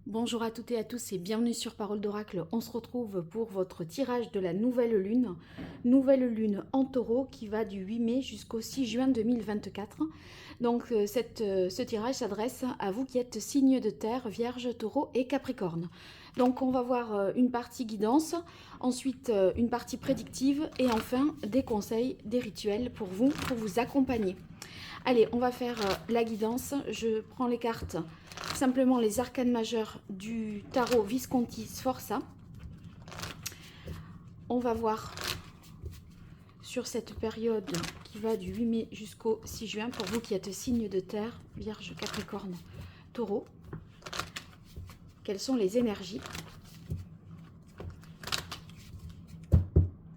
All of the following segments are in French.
Bonjour à toutes et à tous et bienvenue sur Parole d'Oracle. On se retrouve pour votre tirage de la nouvelle lune en taureau qui va du 8 mai jusqu'au 6 juin 2024. Donc ce tirage s'adresse à vous qui êtes signe de terre, vierge, taureau et capricorne. Donc on va voir une partie guidance, ensuite une partie prédictive et enfin des conseils, des rituels pour vous accompagner. Allez, on va faire la guidance. Je prends les cartes, simplement les arcanes majeures du tarot Visconti Sforza. On va voir sur cette période qui va du 8 mai jusqu'au 6 juin, pour vous qui êtes signe de terre, vierge, capricorne, taureau, quelles sont les énergies,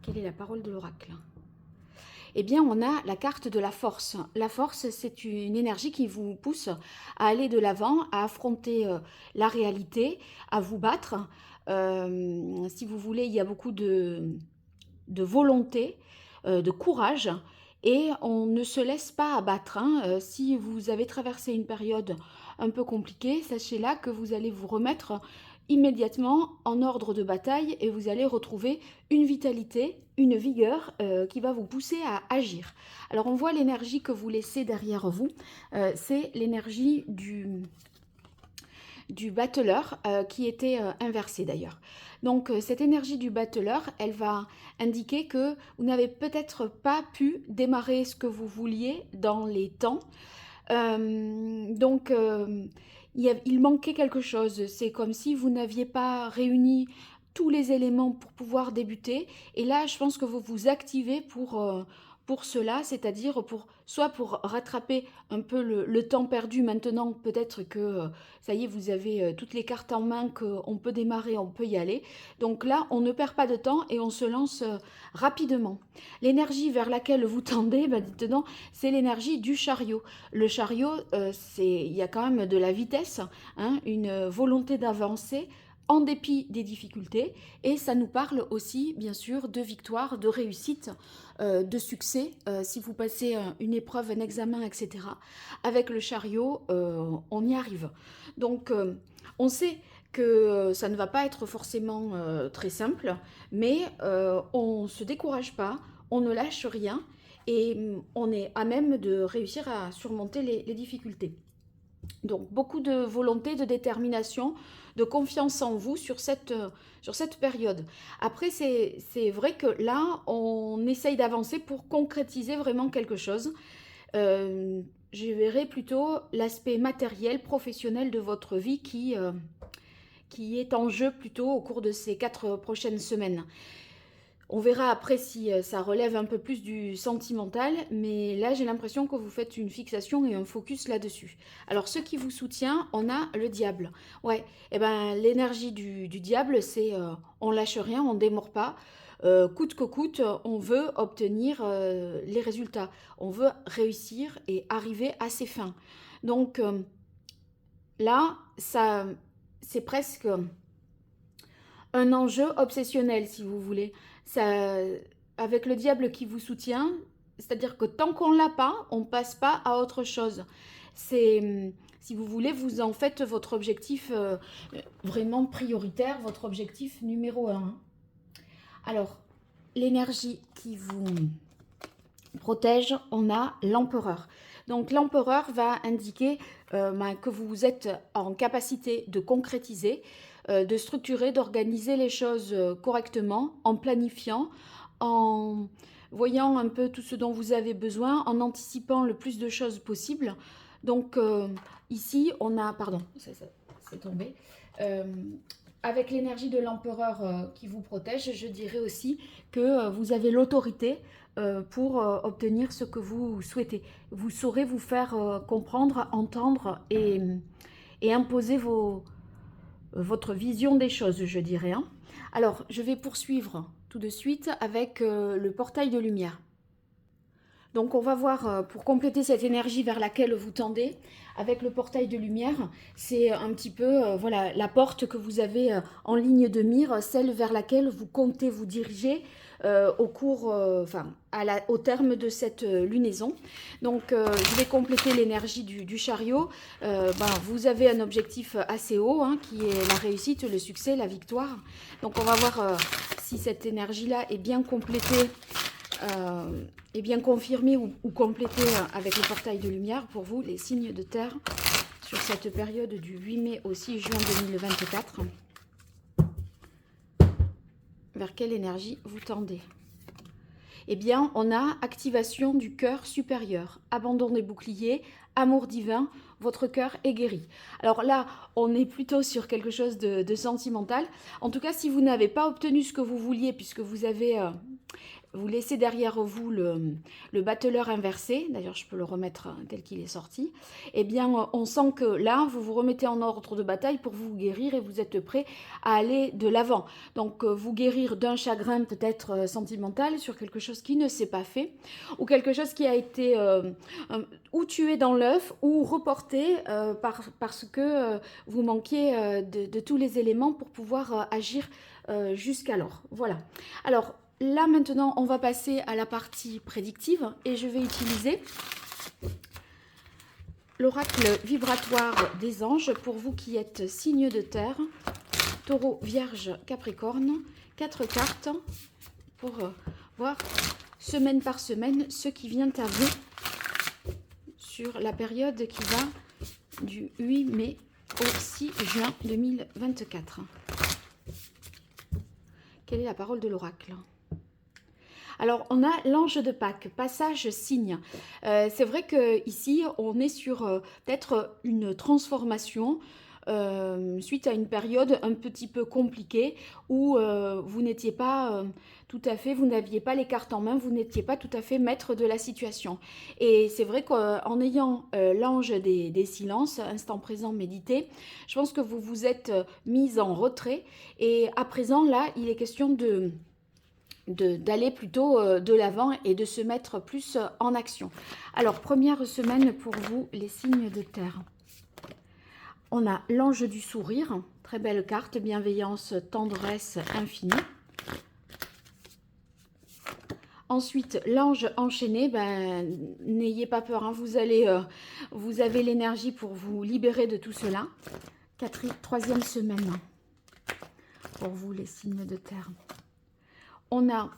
quelle est la parole de l'oracle. Eh bien, on a la carte de la force. La force, c'est une énergie qui vous pousse à aller de l'avant, à affronter la réalité, à vous battre. Si vous voulez, il y a beaucoup de volonté, de courage, et on ne se laisse pas abattre. Si vous avez traversé une période un peu compliquée, sachez là que vous allez vous remettre immédiatement en ordre de bataille et vous allez retrouver une vitalité, une vigueur qui va vous pousser à agir. Alors on voit l'énergie que vous laissez derrière vous, c'est l'énergie du battleur qui était inversée d'ailleurs. Donc cette énergie du battleur, elle va indiquer que vous n'avez peut-être pas pu démarrer ce que vous vouliez dans les temps. Il manquait quelque chose. C'est comme si vous n'aviez pas réuni tous les éléments pour pouvoir débuter. Et là, je pense que vous vous activez pour cela, c'est-à-dire soit pour rattraper un peu le temps perdu maintenant, peut-être que ça y est, vous avez toutes les cartes en main, qu'on peut démarrer, on peut y aller. Donc là, on ne perd pas de temps et on se lance rapidement. L'énergie vers laquelle vous tendez, maintenant, c'est l'énergie du chariot. Le chariot, il y a quand même de la vitesse, une volonté d'avancer en dépit des difficultés, et ça nous parle aussi bien sûr de victoire, de réussite, de succès. Si vous passez une épreuve, un examen, etc., avec le chariot, on y arrive. Donc on sait que ça ne va pas être forcément très simple, mais on ne se décourage pas, on ne lâche rien, et on est à même de réussir à surmonter les difficultés. Donc beaucoup de volonté, de détermination, de confiance en vous sur cette période. Après, c'est vrai que là, on essaye d'avancer pour concrétiser vraiment quelque chose. Je verrai plutôt l'aspect matériel, professionnel de votre vie qui est en jeu plutôt au cours de ces 4 prochaines semaines. On verra après si ça relève un peu plus du sentimental, mais là j'ai l'impression que vous faites une fixation et un focus là-dessus. Alors ce qui vous soutient, on a le diable. Ouais, et ben l'énergie du diable, c'est on lâche rien, on démord pas. Coûte que coûte, on veut obtenir les résultats. On veut réussir et arriver à ses fins. Donc là, ça, c'est presque un enjeu obsessionnel, si vous voulez. Ça, avec le diable qui vous soutient, c'est-à-dire que tant qu'on l'a pas, on passe pas à autre chose. C'est, si vous voulez, vous en faites votre objectif vraiment prioritaire, votre objectif numéro un. Alors, l'énergie qui vous protège, on a l'empereur. Donc l'empereur va indiquer que vous êtes en capacité de concrétiser, de structurer, d'organiser les choses correctement, en planifiant, en voyant un peu tout ce dont vous avez besoin, en anticipant le plus de choses possible. Donc ici, on a... Pardon, c'est tombé. Avec l'énergie de l'empereur qui vous protège, je dirais aussi que vous avez l'autorité pour obtenir ce que vous souhaitez. Vous saurez vous faire comprendre, entendre et imposer votre vision des choses, je dirais. Alors, je vais poursuivre tout de suite avec le portail de lumière. Donc on va voir, pour compléter cette énergie vers laquelle vous tendez, avec le portail de lumière, c'est un petit peu voilà, la porte que vous avez en ligne de mire, celle vers laquelle vous comptez vous diriger, au cours, enfin, au terme de cette lunaison. Donc, je vais compléter l'énergie du chariot. Vous avez un objectif assez haut, hein, qui est la réussite, le succès, la victoire. Donc, on va voir si cette énergie-là est bien complétée, est bien confirmée ou complétée avec le portail de lumière pour vous, les signes de terre, sur cette période du 8 mai au 6 juin 2024. Vers quelle énergie vous tendez? Eh bien, on a activation du cœur supérieur, abandon des boucliers, amour divin, votre cœur est guéri. Alors là, on est plutôt sur quelque chose de sentimental. En tout cas, si vous n'avez pas obtenu ce que vous vouliez, puisque vous avez... vous laissez derrière vous le battleur inversé, d'ailleurs je peux le remettre tel qu'il est sorti, eh bien on sent que là, vous vous remettez en ordre de bataille pour vous guérir et vous êtes prêt à aller de l'avant. Donc vous guérir d'un chagrin peut-être sentimental sur quelque chose qui ne s'est pas fait, ou quelque chose qui a été ou tué dans l'œuf, ou reporté parce que vous manquiez de tous les éléments pour pouvoir agir jusqu'alors. Voilà. Alors, là, maintenant, on va passer à la partie prédictive et je vais utiliser l'oracle vibratoire des anges pour vous qui êtes signe de terre, taureau, vierge, capricorne. 4 cartes pour voir semaine par semaine ce qui vient à vous sur la période qui va du 8 mai au 6 juin 2024. Quelle est la parole de l'oracle ? Alors, on a l'ange de Pâques, passage signe. C'est vrai qu'ici, on est sur peut-être une transformation suite à une période un petit peu compliquée où vous n'étiez pas tout à fait, vous n'aviez pas les cartes en main, vous n'étiez pas tout à fait maître de la situation. Et c'est vrai qu'en ayant l'ange des silences, instant présent, médité, je pense que vous vous êtes mise en retrait. Et à présent, là, il est question d'aller plutôt de l'avant et de se mettre plus en action. Alors, première semaine pour vous, les signes de terre. On a l'ange du sourire, très belle carte, bienveillance, tendresse infinie. Ensuite, l'ange enchaîné, n'ayez pas peur, hein, vous avez l'énergie pour vous libérer de tout cela. Troisième semaine pour vous, les signes de terre. On a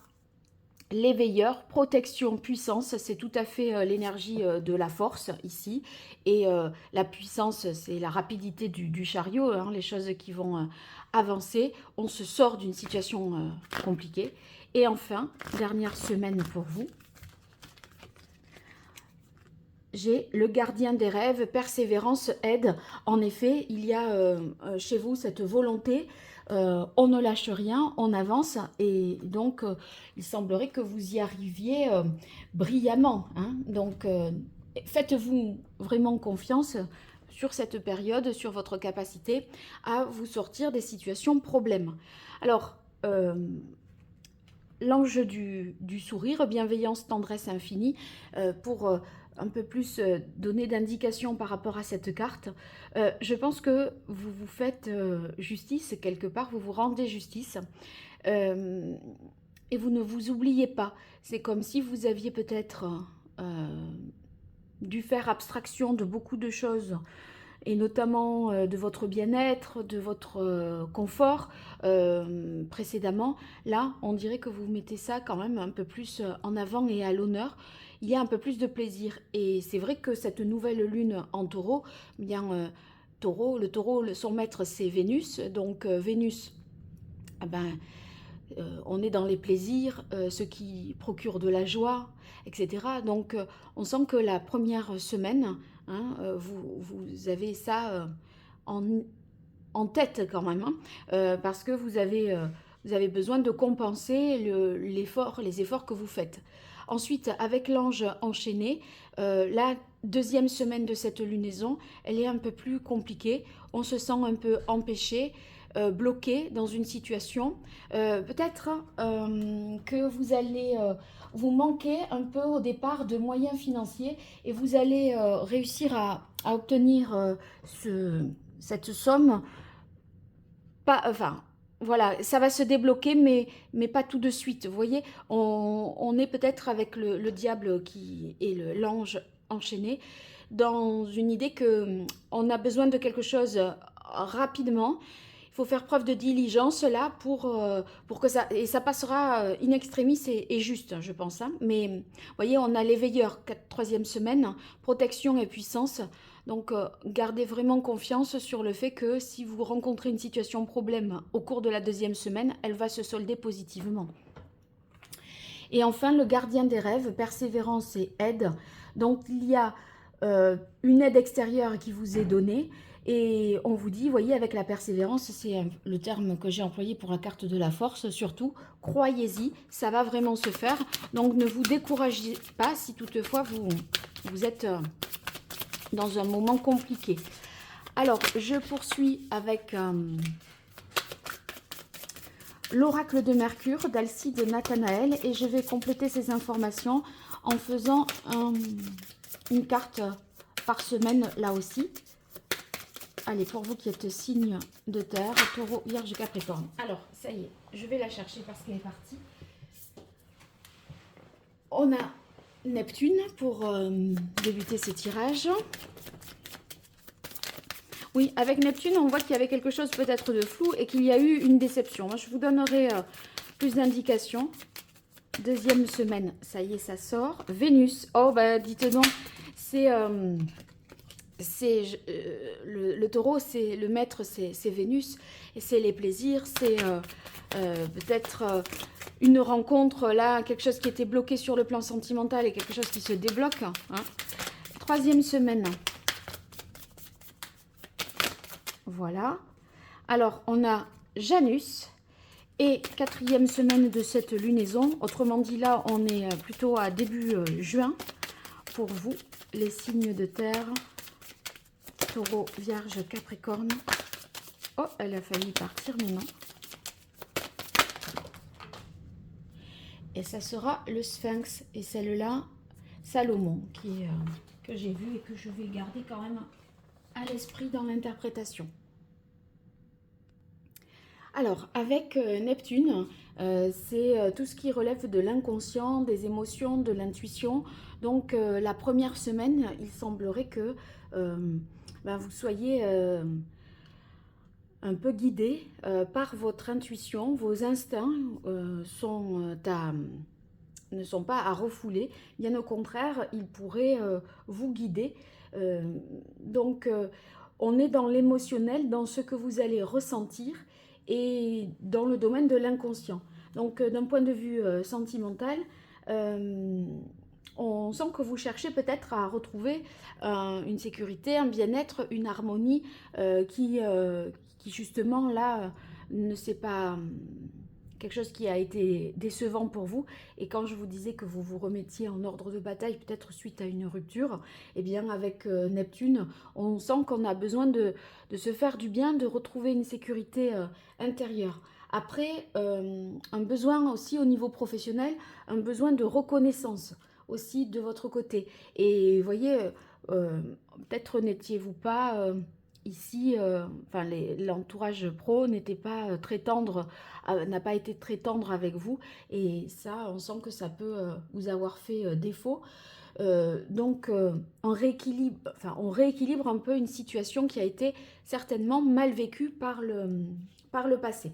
l'éveilleur, protection, puissance, c'est tout à fait l'énergie de la force ici. Et la puissance, c'est la rapidité du chariot, hein, les choses qui vont avancer. On se sort d'une situation compliquée. Et enfin, dernière semaine pour vous. J'ai le gardien des rêves, persévérance, aide. En effet, il y a chez vous cette volonté, on ne lâche rien, on avance. Et donc, il semblerait que vous y arriviez brillamment, hein. Donc, faites-vous vraiment confiance sur cette période, sur votre capacité à vous sortir des situations problèmes. Alors, l'ange du sourire, bienveillance, tendresse infinie, pour un peu plus donner d'indications par rapport à cette carte. Je pense que vous vous faites justice quelque part, vous vous rendez justice et vous ne vous oubliez pas. C'est comme si vous aviez peut-être dû faire abstraction de beaucoup de choses et notamment de votre bien-être, de votre confort précédemment. Là, on dirait que vous mettez ça quand même un peu plus en avant et à l'honneur. Il y a un peu plus de plaisir. Et c'est vrai que cette nouvelle lune en taureau, bien le taureau, son maître, c'est Vénus. Donc Vénus, on est dans les plaisirs, ce qui procure de la joie, etc. Donc on sent que la première semaine, hein, vous avez ça en tête quand même, hein, parce que vous avez besoin de compenser les efforts que vous faites. Ensuite, avec l'ange enchaîné, la deuxième semaine de cette lunaison, elle est un peu plus compliquée. On se sent un peu empêché, bloqué dans une situation. Peut-être que vous allez vous manquer un peu au départ de moyens financiers et vous allez réussir à obtenir cette somme voilà, ça va se débloquer, mais pas tout de suite. Vous voyez, on est peut-être avec le diable qui est l'ange enchaîné, dans une idée que on a besoin de quelque chose rapidement. Il faut faire preuve de diligence là pour que ça... Et ça passera in extremis et juste, je pense. Hein. Mais vous voyez, on a l'éveilleur, troisième semaine, protection et puissance. Donc, gardez vraiment confiance sur le fait que si vous rencontrez une situation problème au cours de la deuxième semaine, elle va se solder positivement. Et enfin, le gardien des rêves, persévérance et aide. Donc, il y a une aide extérieure qui vous est donnée. Et on vous dit, voyez, avec la persévérance, c'est le terme que j'ai employé pour la carte de la force, surtout, croyez-y, ça va vraiment se faire. Donc, ne vous découragez pas si toutefois vous êtes dans un moment compliqué. Alors, je poursuis avec l'oracle de Mercure d'Alcide Nathanaël et je vais compléter ces informations en faisant une carte par semaine là aussi. Allez, pour vous qui êtes signe de terre, taureau, vierge, capricorne. Alors, ça y est, je vais la chercher parce qu'elle est partie. On a Neptune pour débuter ce tirage. Oui, avec Neptune, on voit qu'il y avait quelque chose peut-être de flou et qu'il y a eu une déception. Moi, je vous donnerai plus d'indications. Deuxième semaine, ça y est, ça sort. Vénus, oh, bah, dites donc, c'est... le taureau, c'est le maître, c'est Vénus, et c'est les plaisirs, c'est peut-être une rencontre, là, quelque chose qui était bloqué sur le plan sentimental et quelque chose qui se débloque. Hein. Troisième semaine. Voilà. Alors, on a Janus et quatrième semaine de cette lunaison. Autrement dit, là, on est plutôt à début juin pour vous, les signes de terre. Taureau, vierge, capricorne. Oh, elle a failli partir, mais non. Et ça sera le Sphinx. Et celle-là, Salomon, que j'ai vu et que je vais garder quand même à l'esprit dans l'interprétation. Alors, avec Neptune, c'est tout ce qui relève de l'inconscient, des émotions, de l'intuition. Donc, la première semaine, il semblerait que vous soyez un peu guidé par votre intuition. Vos instincts ne sont pas à refouler. Bien au contraire, ils pourraient vous guider. Donc, on est dans l'émotionnel, dans ce que vous allez ressentir et dans le domaine de l'inconscient. Donc, d'un point de vue sentimental, on sent que vous cherchez peut-être à retrouver une sécurité, un bien-être, une harmonie qui justement là ne s'est pas quelque chose qui a été décevant pour vous. Et quand je vous disais que vous vous remettiez en ordre de bataille, peut-être suite à une rupture, eh bien avec Neptune, on sent qu'on a besoin de se faire du bien, de retrouver une sécurité intérieure. Après, un besoin aussi au niveau professionnel, un besoin de reconnaissance aussi de votre côté. Et vous voyez, peut-être n'étiez-vous pas... ici, l'entourage pro n'était pas très tendre, n'a pas été très tendre avec vous, et ça, on sent que ça peut vous avoir fait défaut. Donc, on rééquilibre un peu une situation qui a été certainement mal vécue par le passé.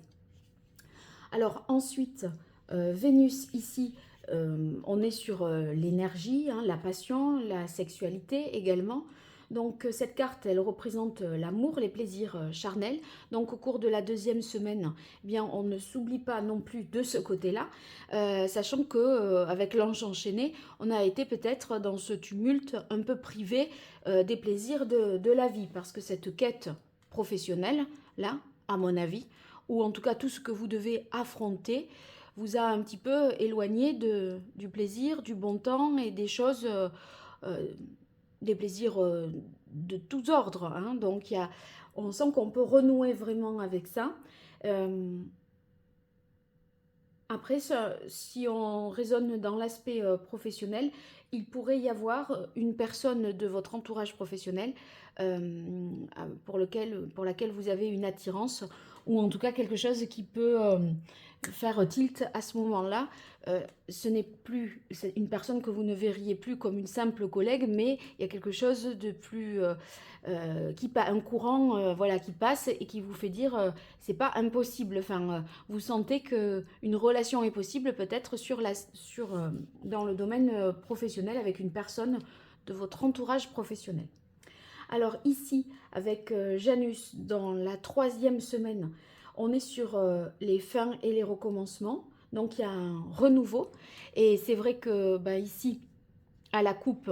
Alors ensuite, Vénus ici, on est sur l'énergie, hein, la passion, la sexualité également. Donc cette carte, elle représente l'amour, les plaisirs charnels. Donc au cours de la deuxième semaine, eh bien, on ne s'oublie pas non plus de ce côté-là, sachant que avec l'ange enchaîné, on a été peut-être dans ce tumulte un peu privé des plaisirs de la vie, parce que cette quête professionnelle, là, à mon avis, ou en tout cas tout ce que vous devez affronter, vous a un petit peu éloigné du plaisir, du bon temps et des choses, des plaisirs de tous ordres. Hein. Donc on sent qu'on peut renouer vraiment avec ça. Après, si on raisonne dans l'aspect professionnel, il pourrait y avoir une personne de votre entourage professionnel pour laquelle vous avez une attirance, ou en tout cas quelque chose qui peut faire tilt à ce moment-là. Ce n'est plus une personne que vous ne verriez plus comme une simple collègue, mais il y a quelque chose de plus un courant voilà, qui passe et qui vous fait dire c'est pas impossible. Enfin, vous sentez que une relation est possible peut-être dans le domaine professionnel avec une personne de votre entourage professionnel. Alors ici, avec Janus, dans la 3e semaine, on est sur les fins et les recommencements. Donc il y a un renouveau. Et c'est vrai que bah, ici, à la coupe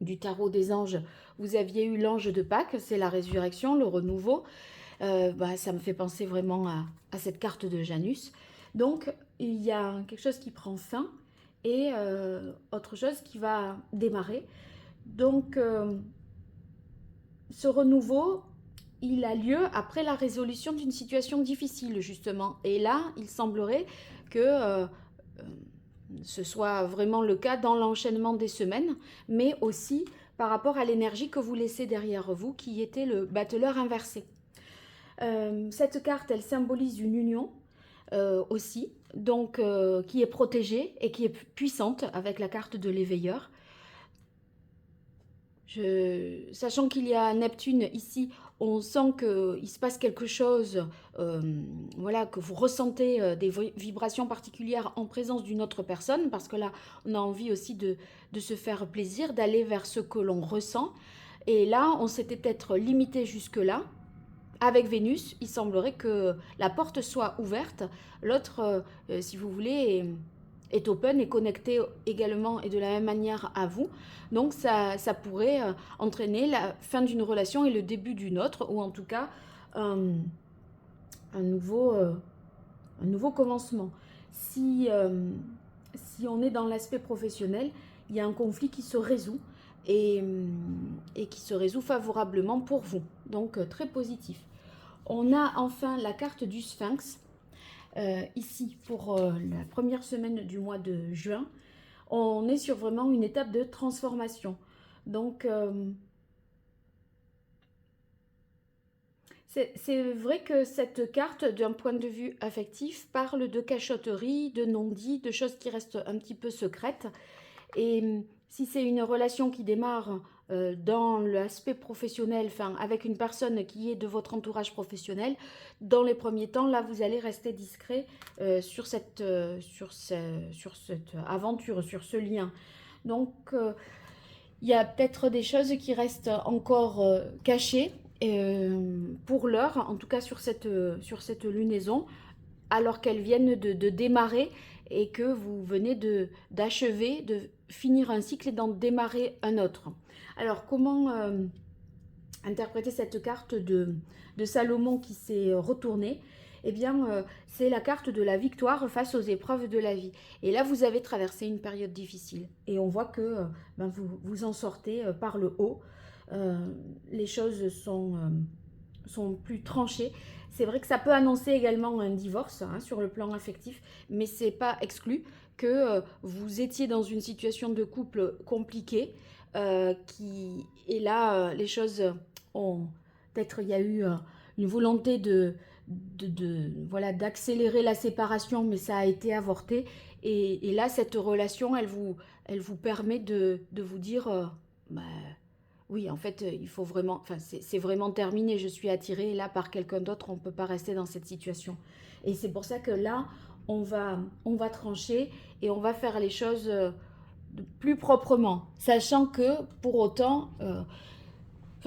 du tarot des anges, vous aviez eu l'ange de Pâques, c'est la résurrection, le renouveau. Bah, ça me fait penser vraiment à cette carte de Janus. Donc il y a quelque chose qui prend fin et autre chose qui va démarrer. Donc, ce renouveau, il a lieu après la résolution d'une situation difficile, justement. Et là, il semblerait que ce soit vraiment le cas dans l'enchaînement des semaines, mais aussi par rapport à l'énergie que vous laissez derrière vous, qui était le battleur inversé. Cette carte, elle symbolise une union aussi, donc qui est protégée et qui est puissante avec la carte de l'éveilleur. Sachant qu'il y a Neptune ici, on sent qu'il se passe quelque chose, voilà, que vous ressentez des vibrations particulières en présence d'une autre personne, parce que là, on a envie aussi de se faire plaisir, d'aller vers ce que l'on ressent. Et là, on s'était peut-être limité jusque-là. Avec Vénus, il semblerait que la porte soit ouverte. L'autre, si vous voulez, est open et connecté également et de la même manière à vous. Donc ça pourrait entraîner la fin d'une relation et le début d'une autre, ou en tout cas un nouveau commencement. Si on est dans l'aspect professionnel, il y a un conflit qui se résout et qui se résout favorablement pour vous. Donc très positif. On a enfin la carte du Sphinx. Ici, pour la première semaine du mois de juin, on est sur vraiment une étape de transformation. Donc, c'est vrai que cette carte, d'un point de vue affectif, parle de cachotterie, de non-dit, de choses qui restent un petit peu secrètes. Et si c'est une relation qui démarre dans l'aspect professionnel, enfin avec une personne qui est de votre entourage professionnel, dans les premiers temps, là, vous allez rester discret sur cette aventure, sur ce lien. Donc, il y a peut-être des choses qui restent encore cachées pour l'heure, en tout cas sur cette lunaison, alors qu'elles viennent de démarrer et que vous venez d'achever, de finir un cycle et d'en démarrer un autre. Alors, comment interpréter cette carte de Salomon qui s'est retournée? Eh bien, c'est la carte de la victoire face aux épreuves de la vie. Et là, vous avez traversé une période difficile. Et on voit que vous en sortez par le haut. Les choses sont plus tranchées. C'est vrai que ça peut annoncer également un divorce sur le plan affectif, mais c'est pas exclu que vous étiez dans une situation de couple compliquée, et là les choses ont peut-être, il y a eu une volonté voilà, d'accélérer la séparation, mais ça a été avorté. Et là, cette relation, elle vous permet de vous dire bah, oui, en fait, il faut vraiment, enfin, c'est vraiment terminé. Je suis attirée là par quelqu'un d'autre. On ne peut pas rester dans cette situation. Et c'est pour ça que là, on va trancher et on va faire les choses plus proprement, sachant que pour autant,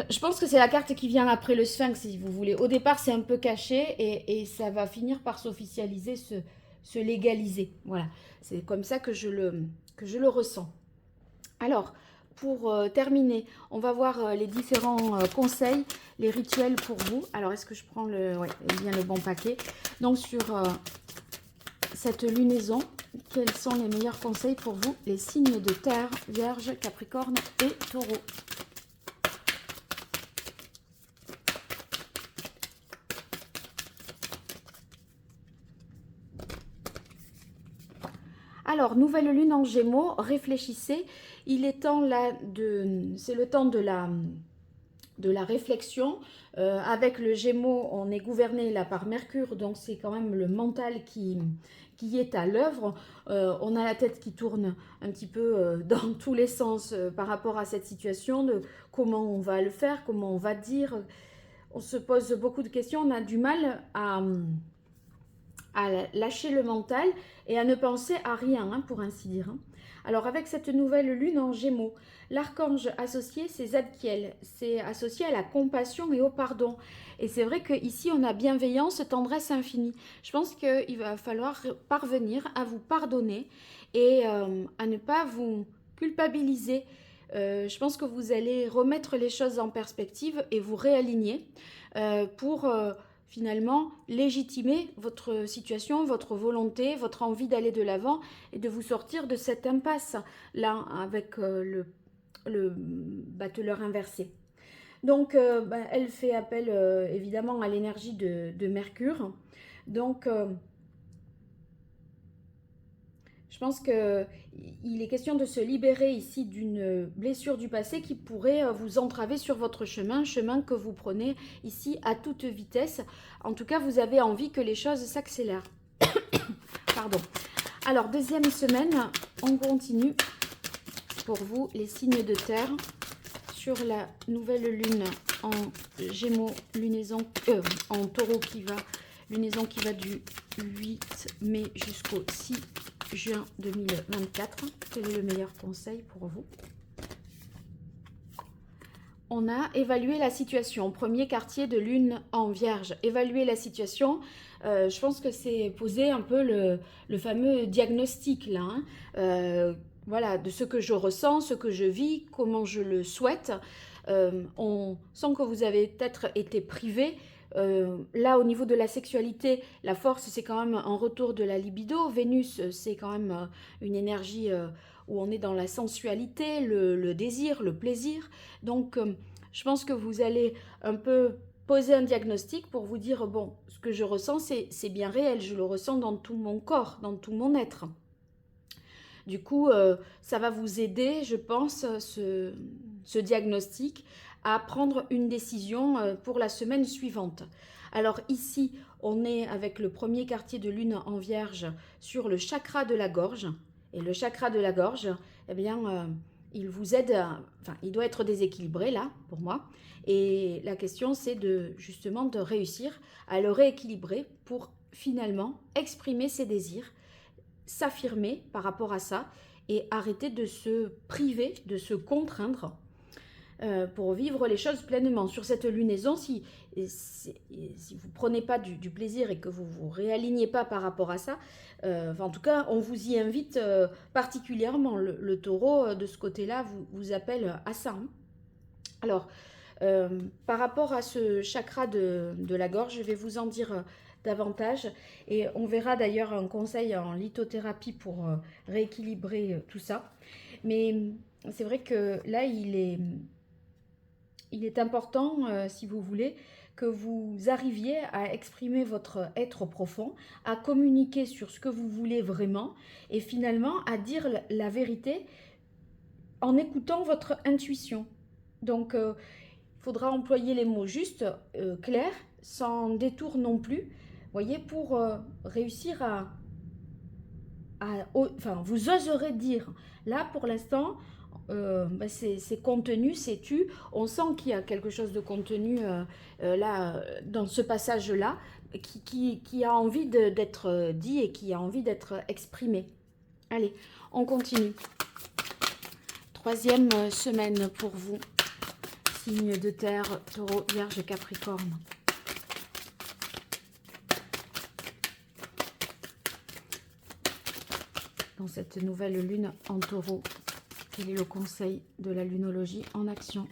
je pense que c'est la carte qui vient après le Sphinx, si vous voulez. Au départ, c'est un peu caché et ça va finir par s'officialiser, se légaliser. Voilà, c'est comme ça que je le ressens. Alors, pour terminer, on va voir les différents conseils, les rituels pour vous. Alors, est-ce que je prends bien le bon paquet? Donc, sur cette lunaison, quels sont les meilleurs conseils pour vous, les signes de terre, Vierge, Capricorne et Taureau? Alors, nouvelle lune en Gémeaux, réfléchissez. Il est temps là c'est le temps de de la réflexion. Avec le Gémeaux, on est gouverné là par Mercure, donc c'est quand même le mental qui est à l'œuvre. On a la tête qui tourne un petit peu dans tous les sens par rapport à cette situation, de comment on va le faire, comment on va dire. On se pose beaucoup de questions, on a du mal à lâcher le mental et à ne penser à rien, hein, pour ainsi dire. Hein. Alors avec cette nouvelle lune en Gémeaux, l'archange associé c'est Zadkiel, c'est associé à la compassion et au pardon. Et c'est vrai qu'ici on a bienveillance, tendresse infinie. Je pense qu'il va falloir parvenir à vous pardonner et à ne pas vous culpabiliser. Je pense que vous allez remettre les choses en perspective et vous réaligner pour finalement légitimer votre situation, votre volonté, votre envie d'aller de l'avant et de vous sortir de cette impasse là avec le battleur inversé. Donc elle fait appel évidemment à l'énergie de Mercure. Donc je pense qu'il est question de se libérer ici d'une blessure du passé qui pourrait vous entraver sur votre chemin, chemin que vous prenez ici à toute vitesse. En tout cas, vous avez envie que les choses s'accélèrent. Pardon. Alors, deuxième semaine, on continue pour vous les signes de terre sur la nouvelle lune en Gémeaux, lunaison en Taureau lunaison qui va du 8 mai jusqu'au 6 juin 2024. Quel est le meilleur conseil pour vous? On a évalué la situation. Premier quartier de lune en Vierge. Évaluer la situation, je pense que c'est poser un peu le fameux diagnostic là. Hein. Voilà, de ce que je ressens, ce que je vis, comment je le souhaite. On sent que vous avez peut-être été privé. Là, au niveau de la sexualité, la force, c'est quand même un retour de la libido. Vénus, c'est quand même une énergie où on est dans la sensualité, le désir, le plaisir. Donc, je pense que vous allez un peu poser un diagnostic pour vous dire, bon, ce que je ressens, c'est bien réel. Je le ressens dans tout mon corps, dans tout mon être. Du coup, ça va vous aider, je pense, ce diagnostic, à prendre une décision pour la semaine suivante. Alors ici, on est avec le premier quartier de lune en Vierge sur le chakra de la gorge. Et le chakra de la gorge, eh bien, il vous aide, enfin, il doit être déséquilibré là, pour moi. Et la question, c'est justement de réussir à le rééquilibrer pour finalement exprimer ses désirs, s'affirmer par rapport à ça et arrêter de se priver, de se contraindre pour vivre les choses pleinement. Sur cette lunaison, si vous ne prenez pas du plaisir et que vous ne vous réalignez pas par rapport à ça, en tout cas, on vous y invite particulièrement. Le taureau, de ce côté-là, vous appelle à ça. Hein. Alors, par rapport à ce chakra de la gorge, je vais vous en dire davantage et on verra d'ailleurs un conseil en lithothérapie pour rééquilibrer tout ça. Mais c'est vrai que là, il est important, si vous voulez, que vous arriviez à exprimer votre être profond, à communiquer sur ce que vous voulez vraiment et finalement à dire la vérité en écoutant votre intuition. Donc, il faudra employer les mots justes, clairs, sans détour non plus, voyez, pour réussir enfin, vous oserez dire. Là, pour l'instant, c'est contenu, c'est tu. On sent qu'il y a quelque chose de contenu là, dans ce passage-là, qui a envie d'être dit et qui a envie d'être exprimé. Allez, on continue. Troisième semaine pour vous. Signe de terre, taureau, vierge, capricorne. Dans cette nouvelle lune en taureau, quel est le conseil de la lunologie en action?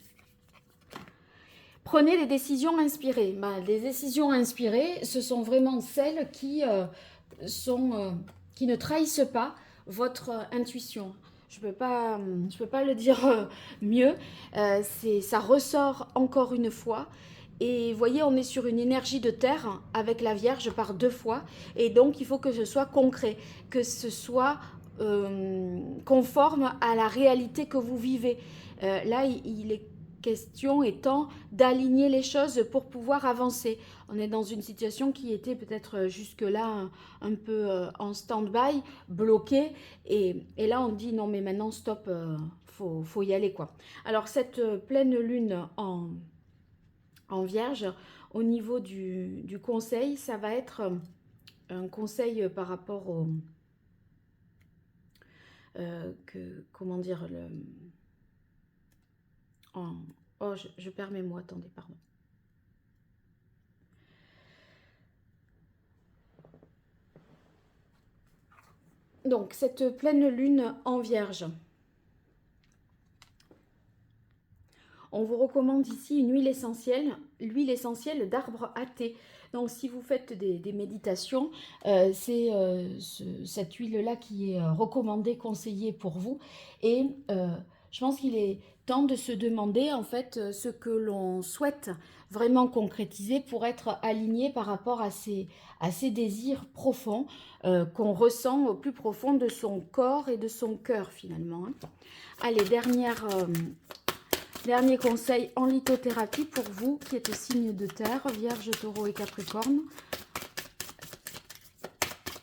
Prenez des décisions inspirées. Les décisions inspirées, ce sont vraiment celles qui ne trahissent pas votre intuition. Je peux pas le dire mieux. Ça ressort encore une fois. Et vous voyez, on est sur une énergie de terre avec la Vierge par 2 fois. Et donc, il faut que ce soit concret, que ce soit conforme à la réalité que vous vivez. Là, il est question étant d'aligner les choses pour pouvoir avancer. On est dans une situation qui était peut-être jusque-là un peu en stand-by, bloquée. Et là, on dit non, mais maintenant, stop, faut y aller, quoi. Alors, cette pleine lune en Vierge, au niveau du conseil, ça va être un conseil par rapport au... comment dire oh, je perds mes mots, attendez, pardon. Donc, cette pleine lune en Vierge, on vous recommande ici une huile essentielle d'arbre à thé. Donc, si vous faites des méditations, c'est cette huile-là qui est recommandée, conseillée pour vous. Et je pense qu'il est temps de se demander, en fait, ce que l'on souhaite vraiment concrétiser pour être aligné par rapport à ces désirs profonds qu'on ressent au plus profond de son corps et de son cœur, finalement. Allez, dernier conseil en lithothérapie pour vous qui êtes signe de terre, Vierge, Taureau et Capricorne.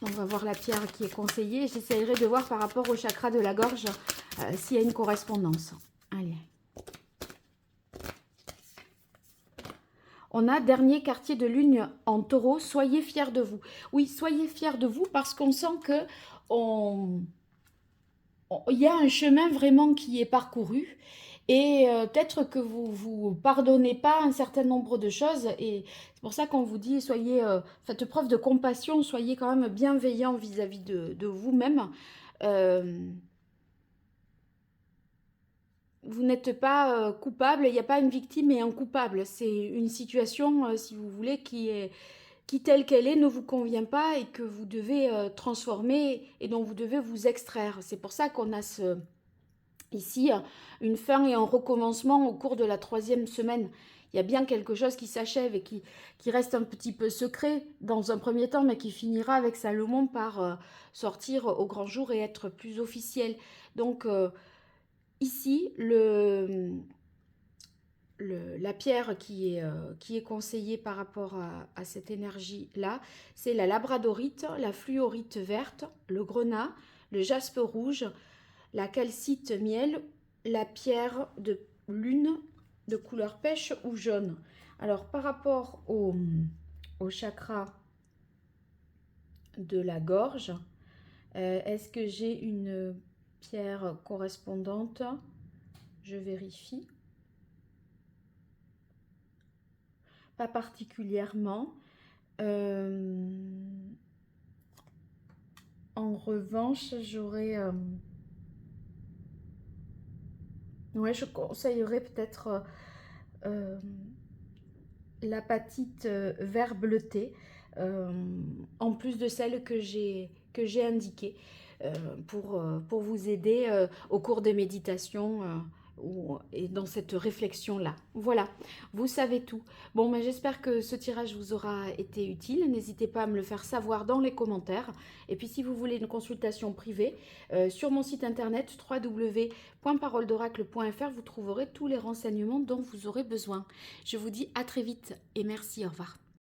On va voir la pierre qui est conseillée. J'essaierai de voir par rapport au chakra de la gorge s'il y a une correspondance. Allez. On a dernier quartier de lune en Taureau. Soyez fiers de vous. Oui, soyez fiers de vous parce qu'on sent que il y a un chemin vraiment qui est parcouru. Et peut-être que vous pardonnez pas un certain nombre de choses. Et c'est pour ça qu'on vous dit, soyez, faites preuve de compassion, soyez quand même bienveillant vis-à-vis de vous-même. Vous n'êtes pas coupable, il n'y a pas une victime et un coupable. C'est une situation, si vous voulez, qui telle qu'elle est ne vous convient pas et que vous devez transformer et dont vous devez vous extraire. C'est pour ça qu'on a ici une fin et un recommencement au cours de la 3e semaine. Il y a bien quelque chose qui s'achève et qui reste un petit peu secret dans un premier temps, mais qui finira avec Salomon par sortir au grand jour et être plus officiel. Donc ici, la pierre qui est conseillée par rapport à cette énergie-là, c'est la labradorite, la fluorite verte, le grenat, le jaspe rouge, la calcite miel, la pierre de lune de couleur pêche ou jaune. Alors, par rapport au chakra de la gorge, est-ce que j'ai une pierre correspondante? Je vérifie. Pas particulièrement. En revanche, j'aurais... ouais, je conseillerais peut-être l'apatite vert bleuté, en plus de celle que j'ai indiquée, pour vous aider au cours des méditations et dans cette réflexion-là. Voilà, vous savez tout. Bon, mais j'espère que ce tirage vous aura été utile. N'hésitez pas à me le faire savoir dans les commentaires. Et puis si vous voulez une consultation privée, sur mon site internet www.paroledoracle.fr, vous trouverez tous les renseignements dont vous aurez besoin. Je vous dis à très vite et merci, au revoir.